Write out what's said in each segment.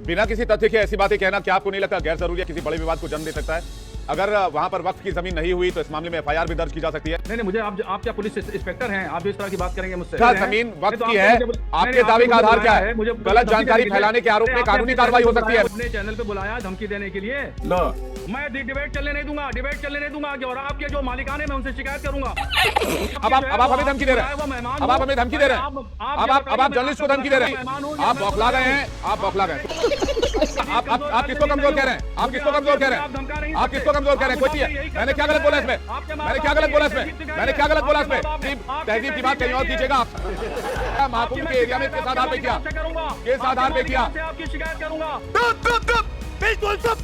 बिना किसी तथ्य के ऐसी बातें कहना क्या आपको नहीं लगता गैर जरूरी किसी बड़े विवाद को जन्म दे सकता है? अगर वहां पर वक्त की जमीन नहीं हुई तो इस मामले में एफआईआर भी दर्ज की जा सकती है। नहीं मुझे आप क्या पुलिस इंस्पेक्टर हैं? आप इस तरह की बात करेंगे मुझसे? क्या जमीन वक्त की है? आपके दावे का आधार क्या है? गलत जानकारी फैलाने के आरोप में कानूनी कार्रवाई हो सकती है। अपने चैनल पे बुलाया धमकी देने के लिए? मैं डिबेट चलने नहीं दूंगा और आपके जो मालिकाने मैं उनसे शिकायत करूंगा। अब आप हमें धमकी दे रहे हैं। अब आप हमें धमकी दे रहे हैं। अब आप जर्नलिस्ट को धमकी दे रहे हैं। आप बौखला गए हैं। आप किसको कमजोर कह रहे हैं? आप किसको कमजोर कह रहे हैं? आप किसको कमजोर कह रहे हैं? कोई मैंने क्या गलत बोला इसमें? मैंने क्या गलत बोला इसमें? तहजीब की बात कहीं और कीजिएगा आप। महाकुंभ के एरिया में किस आधार पे किया? किस आधार पे किया? आपकी शिकायत करूंगा। बिल्कुल सब।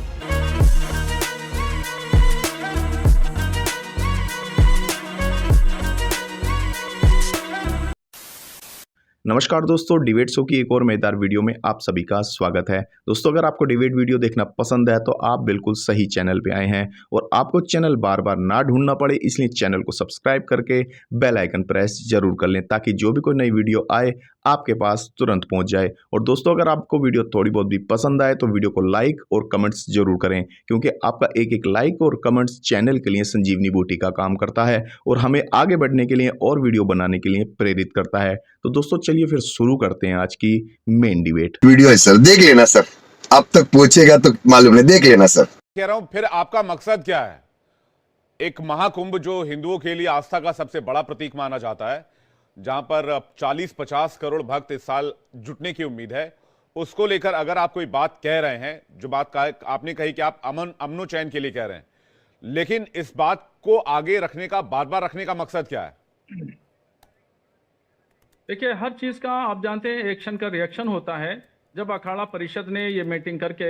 नमस्कार दोस्तों, डिबेट शो की एक और मजेदार वीडियो में आप सभी का स्वागत है। दोस्तों, अगर आपको डिबेट वीडियो देखना पसंद है तो आप बिल्कुल सही चैनल पे आए हैं और आपको चैनल बार बार ना ढूंढना पड़े, इसलिए चैनल को सब्सक्राइब करके बेल आइकन प्रेस जरूर कर लें ताकि जो भी कोई नई वीडियो आए आपके पास तुरंत पहुंच जाए। और दोस्तों, अगर आपको वीडियो थोड़ी बहुत भी पसंद आए तो वीडियो को लाइक और कमेंट्स जरूर करें, क्योंकि आपका एक एक लाइक और कमेंट्स चैनल के लिए संजीवनी बूटी का काम करता है और हमें आगे बढ़ने के लिए और वीडियो बनाने के लिए प्रेरित करता है। तो दोस्तों, चलिए फिर शुरू करते हैं आज की मेन डिबेट। वीडियो है सर, देख लेना सर, अब तक पहुंचेगा तो मालूम नहीं, देख लेना सर। कह रहा हूं, फिर आपका मकसद क्या है? एक महाकुंभ जो हिंदुओं के लिए आस्था का सबसे बड़ा प्रतीक माना जाता है, जहां पर 40-50 करोड़ भक्त इस साल जुटने की उम्मीद है, उसको लेकर अगर आप कोई बात कह रहे हैं, जो बात आपने कही कि आप अमनो चैन के लिए कह रहे हैं, लेकिन इस बात को आगे रखने का, बार बार रखने का मकसद क्या है? देखिए, हर चीज का आप जानते हैं एक्शन का रिएक्शन होता है। जब अखाड़ा परिषद ने ये मीटिंग करके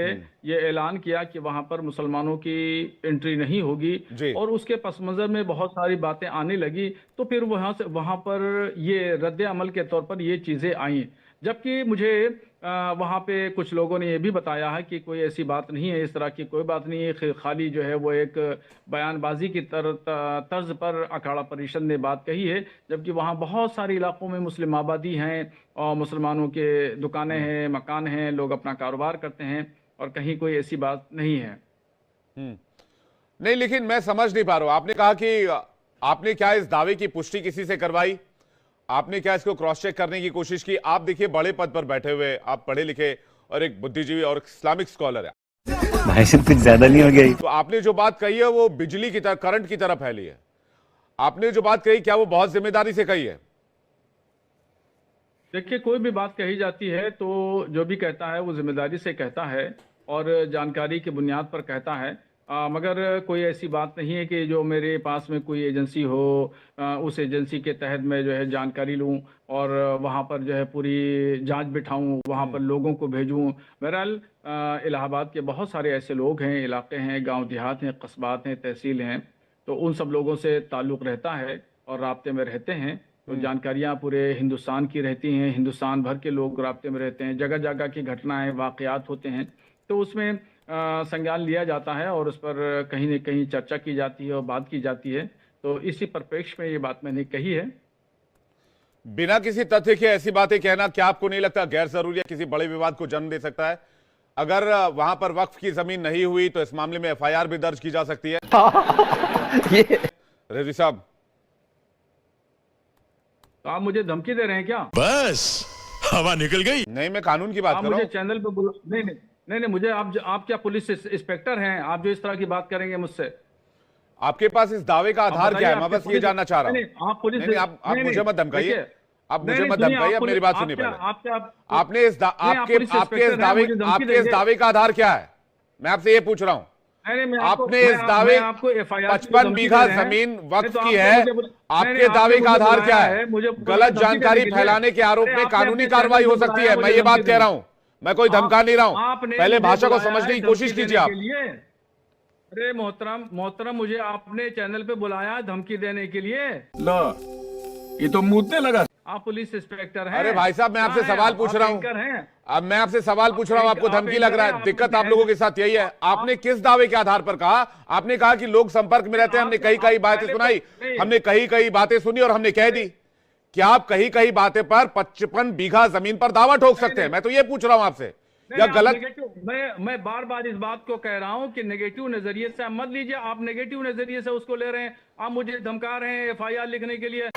ये ऐलान किया कि वहां पर मुसलमानों की एंट्री नहीं होगी और उसके पस मंजर में बहुत सारी बातें आने लगी, तो फिर वहां पर ये रद्द अमल के तौर पर ये चीजें आई। जबकि मुझे वहाँ पे कुछ लोगों ने ये भी बताया है कि कोई ऐसी बात नहीं है, इस तरह की कोई बात नहीं है, खाली जो है वो एक बयानबाजी की तर्ज पर अखाड़ा परिषद ने बात कही है। जबकि वहाँ बहुत सारे इलाकों में मुस्लिम आबादी हैं और मुसलमानों के दुकानें हैं, मकान हैं, लोग अपना कारोबार करते हैं और कहीं कोई ऐसी बात नहीं है। नहीं, लेकिन मैं समझ नहीं पा रहा हूँ। आपने कहा कि आपने क्या इस दावे की पुष्टि किसी से करवाई? आपने क्या इसको क्रॉस चेक करने की कोशिश की? आप देखिए, बड़े पद पर बैठे हुए, आप पढ़े लिखे और एक बुद्धिजीवी और इस्लामिक स्कॉलर है। भाई साहब कुछ ज्यादा नहीं हो गया? तो आपने जो बात कही है वो बिजली की तरह, करंट की तरह फैली है। आपने जो बात कही, क्या वो बहुत जिम्मेदारी से कही है? देखिए, कोई भी बात कही जाती है तो जो भी कहता है वो जिम्मेदारी से कहता है और जानकारी की बुनियाद पर कहता है। मगर कोई ऐसी बात नहीं है कि जो मेरे पास में कोई एजेंसी हो, उस एजेंसी के तहत मैं जो है जानकारी लूं और वहां पर जो है पूरी जांच बिठाऊं, वहां पर लोगों को भेजूं। बहरहाल इलाहाबाद के बहुत सारे ऐसे लोग हैं, इलाके हैं, गांव देहात हैं, कस्बात हैं, तहसील हैं, तो उन सब लोगों से ताल्लुक़ रहता है और राब्ते में रहते हैं। तो जानकारियाँ पूरे हिंदुस्तान की रहती हैं, हिंदुस्तान भर के लोग राब्ते में रहते हैं, जगह जगह की घटनाएँ वाक़यात होते हैं, तो उसमें संज्ञान लिया जाता है और उस पर कहीं न कहीं चर्चा की जाती है और बात की जाती है। तो इसी परिप्रेक्ष्य में ये बात मैंने कही है। बिना किसी तथ्य के ऐसी बातें कहना क्या आपको नहीं लगता गैर जरूरी किसी बड़े विवाद को जन्म दे सकता है? अगर वहां पर वक्फ की जमीन नहीं हुई तो इस मामले में एफआईआर भी दर्ज की जा सकती है। रेजी साहब, तो आप मुझे धमकी दे रहे हैं क्या? बस हवा निकल गई। नहीं, मैं कानून की बात कर रहा हूं। मुझे चैनल पे बोलो। नहीं, मुझे आप क्या पुलिस इंस्पेक्टर हैं? आप जो इस तरह की बात करेंगे मुझसे? आपके पास इस दावे का आधार क्या है? मैं बस ये जानना चाह रहा हूं। आप पुलिस, आप मुझे मत धमकाइए। आप मुझे मत धमकाइए। अब मेरी बात सुनिए पहले। आपके इस दावे का आधार क्या है? मैं आपसे ये पूछ रहा हूं। आपने इस दावे 55 बीघा जमीन वक्फ की है, आपके दावे का आधार क्या है? गलत जानकारी फैलाने के आरोप में कानूनी कार्रवाई हो सकती है। मैं ये बात कह रहा हूं, मैं कोई धमका नहीं रहा हूं। पहले भाषा को समझने की कोशिश कीजिए आप। अरे मोहतरम, मुझे आपने चैनल पे बुलाया धमकी देने के लिए? लो, ये तो मुद्दे लगा। आप पुलिस इंस्पेक्टर हैं? अरे भाई साहब, मैं आपसे सवाल पूछ रहा हूं। अब मैं आपसे सवाल पूछ रहा हूं, आपको धमकी लग रहा है। दिक्कत आप लोगों के साथ यही है। आपने किस दावे के आधार पर कहा? आपने कहा कि लोग संपर्क में रहते हैं, हमने कई बातें सुनाई, हमने कई बातें सुनी और हमने कह दी। क्या आप कहीं बातें पर 55 बीघा जमीन पर दावा ठोक सकते हैं? मैं तो ये पूछ रहा हूं आपसे। या आप गलत। मैं बार बार इस बात को कह रहा हूं कि नेगेटिव नजरिए से आप मत लीजिए। आप नेगेटिव नजरिए से उसको ले रहे हैं, आप मुझे धमका रहे हैं FIR लिखने के लिए।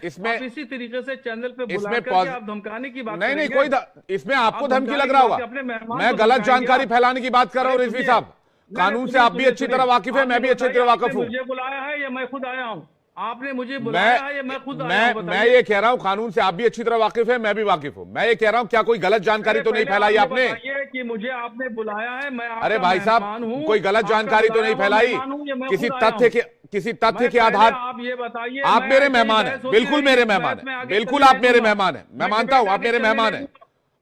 इसमें आप इसी तरीके से चैनल पे बुला इसमें करके आप धमकाने की बात नहीं नहीं करेंगे। कोई इसमें आपको आप धमकी धमकाने लग की रहा बात होगा। अपने मेहमान मैं को गलत धमकाएंगे जानकारी आप। फैलाने की बात कर रहा हूँ रिजवी साहब। कानून से आप भी अच्छी तरह वाकिफ है, मैं भी अच्छी तरह वाकिफ हूँ। मुझे बुलाया है या मैं खुद आया हूँ? आपने मुझे बुलाया है या मैं खुद आया हूँ? मैं ये कह रहा हूं कानून से आप भी अच्छी तरह वाकिफ है, मैं भी वाकिफ हूं। मैं ये कह रहा हूं क्या कोई गलत जानकारी तो नहीं फैलाई आपने? कि मुझे आपने बुलाया है, मैं अरे भाई साहब कोई गलत जानकारी तो नहीं फैलाई? किसी तथ्य के आधार आप ये बताइए। आप मेरे मेहमान हैं, बिल्कुल मेरे मेहमान हैं, बिल्कुल आप मेरे मेहमान हैं, मैं मानता हूं आप मेरे मेहमान हैं,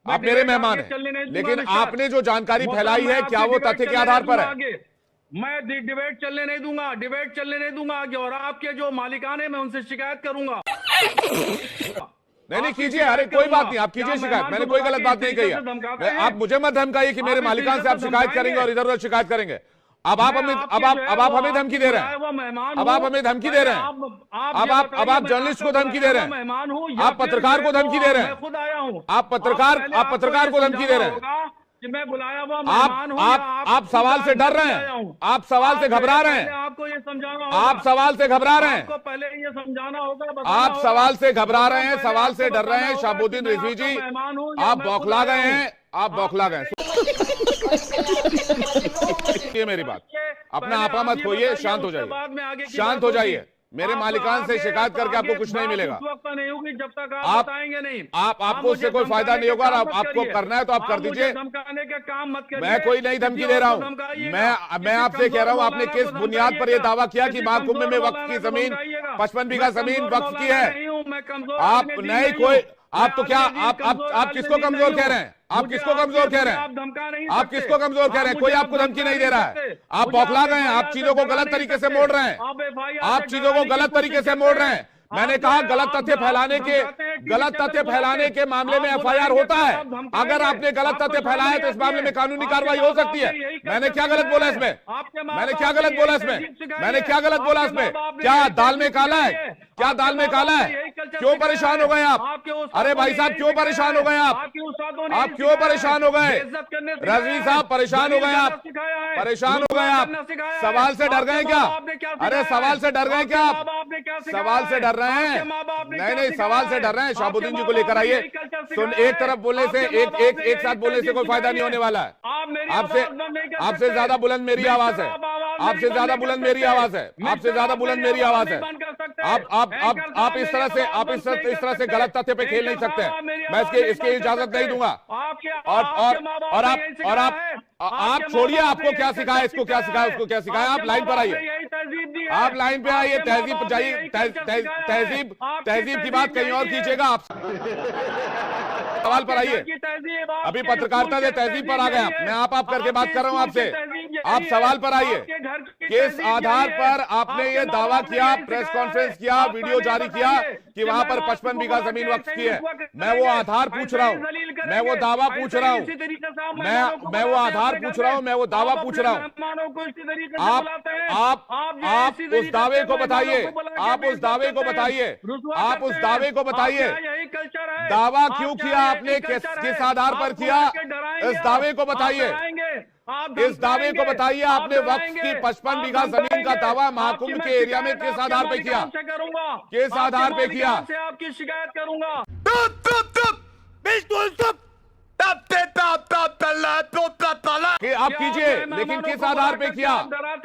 आप मेरे मेहमान हैं, लेकिन आपने जो जानकारी फैलाई है क्या वो तथ्य के आधार पर है? मैं डिबेट चलने नहीं दूंगा, डिबेट चलने नहीं दूंगा आगे। और आपके जो मालिकान है मैं उनसे शिकायत करूंगा। नहीं कीजिए, अरे कोई बात नहीं, आप कीजिए शिकायत, मैंने कोई गलत बात नहीं कही है। आप मुझे मत धमकाइए कि मेरे मालिकान से आप शिकायत करेंगे और इधर उधर शिकायत करेंगे। अब आप हमें धमकी दे रहे हैं, अब आप हमें धमकी दे रहे हैं, अब आप जर्नलिस्ट को धमकी दे रहे हैं, आप पत्रकार को धमकी दे रहे हैं, खुद आया हूँ। आप पत्रकार को धमकी दे रहे हैं। कि मैं बुलाया हुआ मेहमान हूं, आप सवाल से डर रहे हैं, आप सवाल से घबरा रहे हैं, आपको ये समझाना होगा, आप सवाल से घबरा रहे हैं, आपको पहले ये समझाना होगा, आप सवाल से घबरा रहे हैं, सवाल से डर रहे हैं। शहाबुद्दीन रिजवी जी आप बौखला गए हैं, आप बौखला गए। ये मेरी बात, अपना आपा मत खोइए, शांत हो जाइए, शांत हो जाइए। मेरे मालिकान से शिकायत करके आपको कुछ नहीं मिलेगा, नहीं होगी जब तक आप बताएंगे नहीं। आपको उससे कोई फायदा नहीं होगा। आपको करना है तो आप कर दीजिए, धमकाने का काम मत करिए। मैं कोई नहीं धमकी दे रहा हूँ। मैं आपसे कह रहा हूँ आपने किस बुनियाद पर यह दावा किया कि महाकुंभ में वक्फ की जमीन 55 बीघा जमीन वक्फ की है? आप नहीं कोई, आप तो क्या आप किसको कमजोर कह रहे हैं? आप किसको कमजोर कह रहे हैं? आप किसको कमजोर कह रहे हैं? कोई आपको धमकी नहीं दे रहा है, आप बौखला गए हैं, आप चीजों को गलत तरीके से मोड़ रहे हैं, आप चीजों को गलत तरीके से मोड़ रहे हैं। मैंने कहा गलत तथ्य फैलाने के मामले में FIR होता है। अगर आपने गलत तथ्य फैलाया है तो इस मामले में कानूनी कार्रवाई हो सकती है। मैंने क्या गलत बोला इसमें? मैंने क्या गलत बोला इसमें? मैंने क्या गलत बोला इसमें? क्या दाल में काला है? क्या दाल में काला है? क्यों परेशान हो गए आप? अरे भाई साहब क्यों परेशान हो गए आप क्यों परेशान हो गए? रजवी साहब परेशान हो गए आप, परेशान हो गए आप। सवाल से डर गए क्या? अरे सवाल से डर गए क्या आप? सवाल से डर रहे हैं? नहीं सवाल से डर रहे हैं। शहाबुद्दीन जी को लेकर आइए। सुन, एक तरफ बोलने से एक साथ बोलने से कोई फायदा नहीं होने वाला है। आपसे ज्यादा बुलंद मेरी आवाज है, आपसे ज्यादा बुलंद मेरी आवाज है, आपसे ज्यादा बुलंद मेरी आवाज है। आप इस तरह से गलत तथ्य पे खेल नहीं सकते। मैं इसकी इजाजत नहीं दूंगा। और आप छोड़िए, आपको क्या सिखाया, इसको क्या सिखाया, उसको क्या सिखाया। आप लाइन पर आइए, आप लाइन पे आइए। तहजीब पर जाइए, तहजीब की बात कहीं और कीजिएगा। आप सवाल पर आइए। अभी पत्रकारिता से तहजीब पर आ गए। मैं आप करके बात कर रहा हूं आपसे। आप सवाल पर आइए। किस आधार पर आपने ये दावा किया, प्रेस कॉन्फ्रेंस किया, वीडियो जारी किया कि वहां पर 55 बीघा जमीन वक्फ की है? मैं वो आधार पूछ रहा हूं, मैं वो दावा पूछ रहा हूं, मैं वो आधार पूछ रहा हूं, मैं वो दावा पूछ रहा हूं। आप उस दावे को बताइए, आप उस दावे को बताइए, आप उस दावे को बताइए। दावा क्यों किया आपने, किस आधार पर किया, इस दावे को बताइए। इस दावे को बताइए। आपने वक्फ की 55 बीघा जमीन का दावा महाकुंभ के एरिया में किस आधार पे किया, किस आधार पे किया? आपकी शिकायत करूंगा। कि आप कीजिए, लेकिन किस आधार पे किया,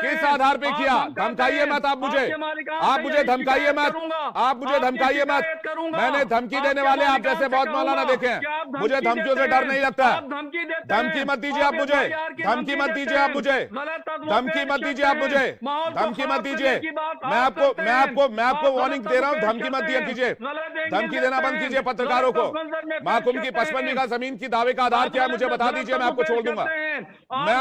किस आधार पे किया? धमकाइए मत आप मुझे धमकाइए मत, आप मुझे धमकाइए मत। मैंने धमकी देने वाले आप जैसे बहुत मौलाना देखे हैं। मुझे धमकियों से डर नहीं लगता। धमकी मत दीजिए आप मुझे, धमकी मत दीजिए आप मुझे, धमकी मत दीजिए आप मुझे, धमकी मत दीजिए। मैं आपको वार्निंग दे रहा हूं, धमकी मत दिया कीजिए, धमकी देना बंद कीजिए पत्रकारों को। महाकुंभ की 55 बीघा जमीन की दावे का आधार क्या है मुझे बता दीजिए, मैं आपको छोड़ दूंगा। मैं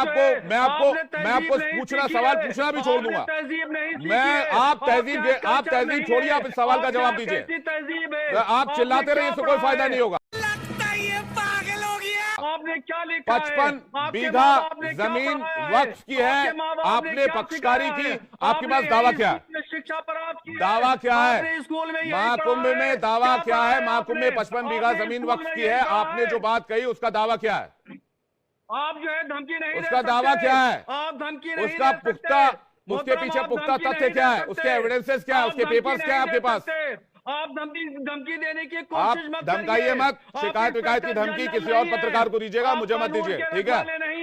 आपको पूछना, सवाल पूछना भी छोड़ दूंगा। आप तहजीब छोड़िए, आप इस सवाल का जवाब दीजिए। आप चिल्लाते रहिए, इससे कोई फायदा नहीं होगा। बाप ने क्या लिखा है? 55 आपके बीघा माँ बाप ने क्या जमीन पढ़ाया है? वक्फ की है, आपके माँ बाप ने आपने क्या पक्षकारी सिखाया की, है? आपके पास आपने दावा इस क्या है? स्कूल में शिक्षा प्राप्त की है? दावा क्या है? आपने स्कूल में यही महाकुंभ पढ़ा है? में दावा क्या है? पढ़ा महाकुंभ में आपने? 55 बीघा आपने जमीन स्कूल वक्फ में की यही है, पढ़ा आपने जो बात कही उसका दावा क्या है? आप जो है धमकी नहीं दे उसका सकते। दावा क्या है? आप धमकी नहीं उसका दे सकते। पुख्ता, उसके मोहतरम, पीछे आप पुख्ता धमकी तथ्य नहीं क्या दे है? सकते। उसके एविडेंसेस क्या है? आप उसके धमकी पेपर्स क्या है नहीं आपके दे पास? सकते। आप धमकी देने की आप कोशिश मत धमकाइए करिए। मत, आप शिकायत विकायत की इंस्पेक्टर धमकी जनरल किसी और नहीं है। पत्रकार को दीजिएगा, आप मुझे मत कानून दीजिए, के ठीक है? रखवाले नहीं।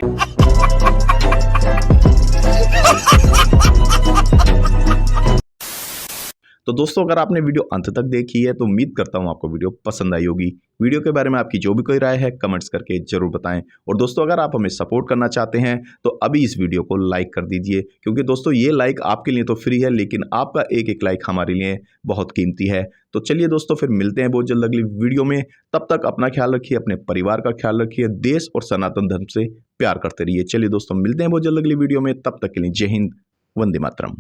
तो दोस्तों अगर आपने वीडियो अंत तक देखी है तो उम्मीद करता हूं आपको वीडियो पसंद आई होगी। वीडियो के बारे में आपकी जो भी कोई राय है कमेंट्स करके जरूर बताएं। और दोस्तों अगर आप हमें सपोर्ट करना चाहते हैं तो अभी इस वीडियो को लाइक कर दीजिए, क्योंकि दोस्तों ये लाइक आपके लिए तो फ्री है, लेकिन आपका एक एक लाइक हमारे लिए बहुत कीमती है। तो चलिए दोस्तों फिर मिलते हैं बहुत जल्द अगली वीडियो में। तब तक अपना ख्याल रखिए, अपने परिवार का ख्याल रखिए, देश और सनातन धर्म से प्यार करते रहिए। चलिए दोस्तों मिलते हैं बहुत जल्द अगली वीडियो में, तब तक के लिए जय हिंद, वंदे मातरम।